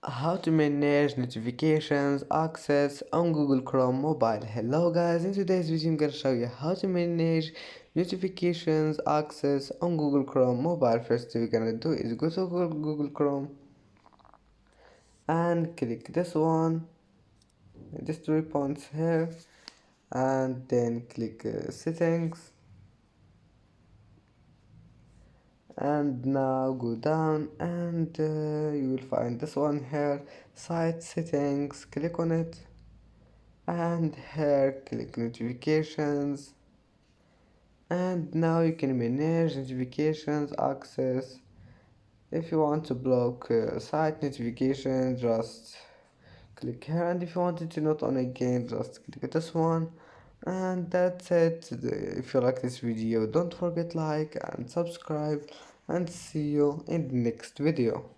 How to manage notifications access on Google Chrome mobile. Hello guys, in today's video I'm gonna show you how to manage notifications access on Google Chrome mobile. First thing we're gonna do is go to Google Chrome and click this one, these 3 points here, and then click settings, and now go down and you will find this one here, site settings. Click on it, and here click notifications, and now you can manage notifications access. If you want to block site notifications, just click here, and if you want it to not on again, just click this one. And that's it. If you like this video, don't forget like and subscribe, and see you in the next video.